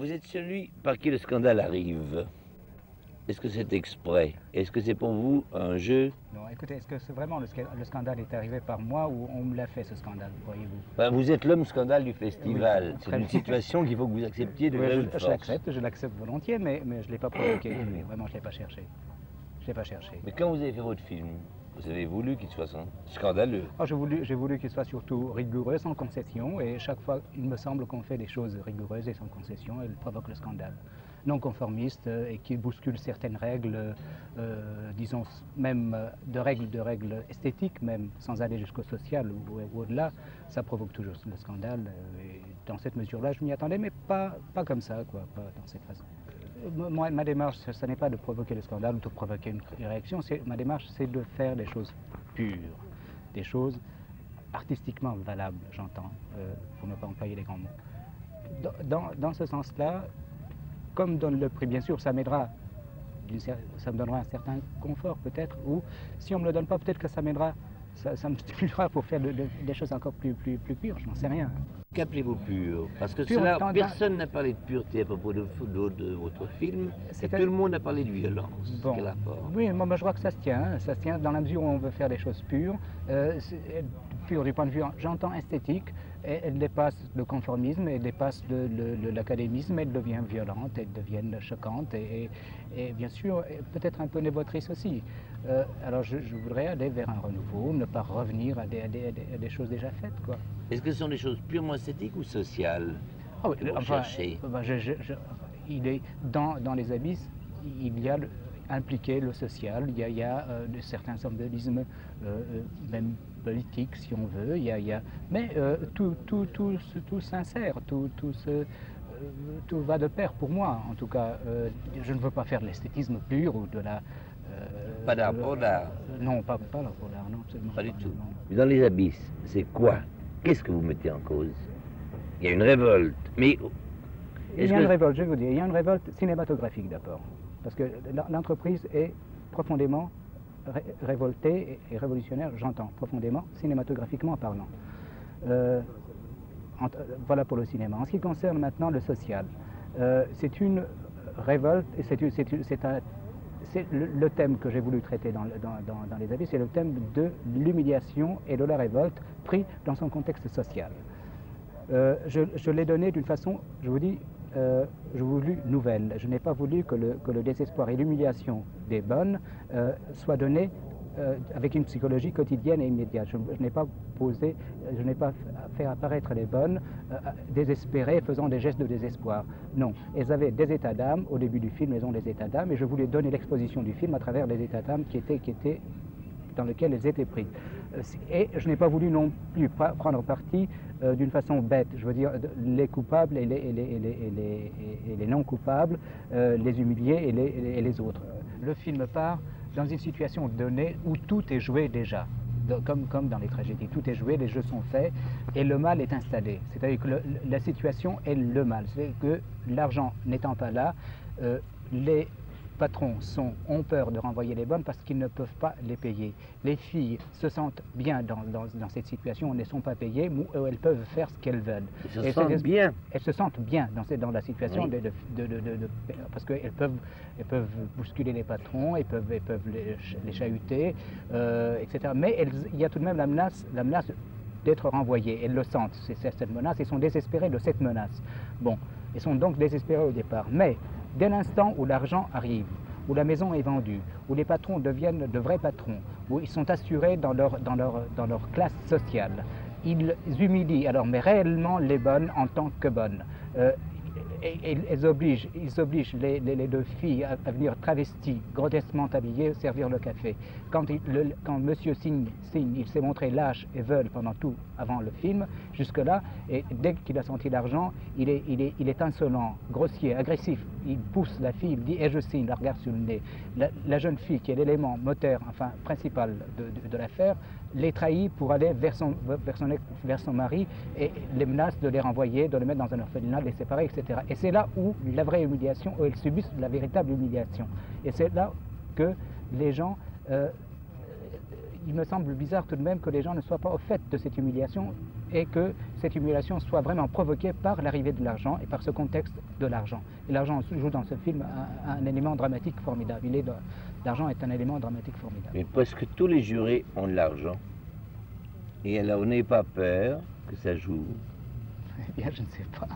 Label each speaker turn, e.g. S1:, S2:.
S1: Vous êtes celui par qui le scandale arrive. Est-ce que c'est exprès? Est-ce que c'est pour vous un jeu?
S2: Non, écoutez, est-ce que vraiment le scandale est arrivé par moi ou on me l'a fait ce scandale, voyez-vous?
S1: Ben, vous êtes l'homme scandale du festival.
S2: Oui,
S1: c'est une situation qu'il faut que vous acceptiez de
S2: oui,
S1: force.
S2: je l'accepte volontiers, mais je ne l'ai pas provoqué. Vraiment, je ne l'ai pas cherché. Je l'ai pas cherché.
S1: Mais quand vous avez fait votre film, vous avez voulu qu'il soit scandaleux.
S2: Oh, j'ai voulu qu'il soit surtout rigoureux, sans concession, et chaque fois, il me semble qu'on fait des choses rigoureuses et sans concession, elles provoquent le scandale. Non conformistes et qui bousculent certaines règles, disons même de règles esthétiques même, sans aller jusqu'au social ou au-delà, ça provoque toujours le scandale. Et dans cette mesure-là, je m'y attendais, mais pas comme ça, quoi, pas dans cette façon. Moi, ma démarche, ce n'est pas de provoquer le scandale ou de provoquer une réaction, ma démarche, c'est de faire des choses pures, des choses artistiquement valables, j'entends, pour ne pas employer les grands mots. Dans ce sens-là, comme donne le prix, bien sûr, ça m'aidera, ça me donnera un certain confort peut-être, ou si on ne me le donne pas, peut-être que ça m'aidera, ça me stimulera pour faire des choses encore plus pures, je n'en sais rien.
S1: Qu'appelez-vous pur? Parce que
S2: Pur,
S1: personne n'a parlé de pureté à propos de votre film, et tout le monde a parlé de violence.
S2: Bon.
S1: Quel rapport?
S2: Oui, moi je crois que ça se tient dans la mesure où on veut faire des choses pures. Pure du point de vue, j'entends esthétique, elle dépasse le conformisme, elle dépasse l'académisme, elle devient violente, elle devient choquante et bien sûr peut-être un peu névotrice aussi. Alors je voudrais aller vers un renouveau, ne pas revenir à des choses déjà faites, quoi.
S1: Est-ce que ce sont des choses purement esthétiques ou sociales?
S2: Ah oui,
S1: que vous
S2: enfin,
S1: cherchez?
S2: il est dans les abysses, il y a impliqué le social, il y a certains symbolismes, même politiques si on veut, mais tout sincère, tout va de pair pour moi en tout cas. Je ne veux pas faire de l'esthétisme pur ou de la...
S1: Pas d'art pour l'art?
S2: Non, pas l'art pour l'art, non, absolument
S1: Pas du tout.
S2: non.
S1: Mais dans les abysses, c'est quoi? Qu'est-ce que vous mettez en cause? Il y a une révolte, mais...
S2: Il y a une révolte, je vais vous dire, il y a une révolte cinématographique d'abord, parce que l'entreprise est profondément révoltée et révolutionnaire, j'entends, profondément, cinématographiquement parlant. Voilà pour le cinéma. En ce qui concerne maintenant le social, c'est une révolte, et c'est le thème que j'ai voulu traiter dans les abysses, c'est le thème de l'humiliation et de la révolte pris dans son contexte social. Je l'ai donné d'une façon, je vous dis, je voulu nouvelle. Je n'ai pas voulu que le désespoir et l'humiliation des bonnes soient donnés avec une psychologie quotidienne et immédiate. Je n'ai pas fait apparaître les bonnes désespérées, faisant des gestes de désespoir. Non, elles avaient des états d'âme. Au début du film, elles ont des états d'âme, et je voulais donner l'exposition du film à travers les états d'âme qui étaient dans lesquels elles étaient prises. Et je n'ai pas voulu non plus prendre parti d'une façon bête, je veux dire les coupables et les non coupables, les humiliés et les autres. Le film part dans une situation donnée où tout est joué déjà, comme dans les tragédies, tout est joué, les jeux sont faits et le mal est installé. C'est-à-dire que la situation est le mal, c'est que l'argent n'étant pas là, les patrons ont peur de renvoyer les bonnes parce qu'ils ne peuvent pas les payer. Les filles se sentent bien dans cette situation, elles ne sont pas payées, elles peuvent faire ce qu'elles veulent.
S1: Elles se sentent bien.
S2: Elles se sentent bien dans la situation, oui. Parce qu'elles peuvent bousculer les patrons, elles peuvent les chahuter, etc. Mais il y a tout de même la menace d'être renvoyées. Elles le sentent, c'est cette menace, elles sont désespérées de cette menace. Bon, elles sont donc désespérées au départ. Mais dès l'instant où l'argent arrive, où la maison est vendue, où les patrons deviennent de vrais patrons, où ils sont assurés dans leur classe sociale, ils humilient alors mais réellement les bonnes en tant que bonnes. Ils obligent les deux filles à venir travesties, grotesquement habillées, servir le café. Quand monsieur signe, il s'est montré lâche et veule pendant tout avant le film, jusque-là, et dès qu'il a senti l'argent, il est insolent, grossier, agressif. Il pousse la fille, il dit « et je signe », la regarde sur le nez. La jeune fille, qui est l'élément moteur, enfin principal de l'affaire, les trahit pour aller vers son mari et les menace de les renvoyer, de les mettre dans un orphelinat, de les séparer, etc. Et c'est là où la vraie humiliation, où elles subissent la véritable humiliation. Et c'est là que les gens, il me semble bizarre tout de même que les gens ne soient pas au fait de cette humiliation et que cette humiliation soit vraiment provoquée par l'arrivée de l'argent et par ce contexte de l'argent. Et l'argent joue dans ce film un élément dramatique formidable. L'argent est un élément dramatique formidable.
S1: Mais presque tous les jurés ont de l'argent. Et alors, n'ayez pas peur que ça joue.
S2: Eh bien, je ne sais pas.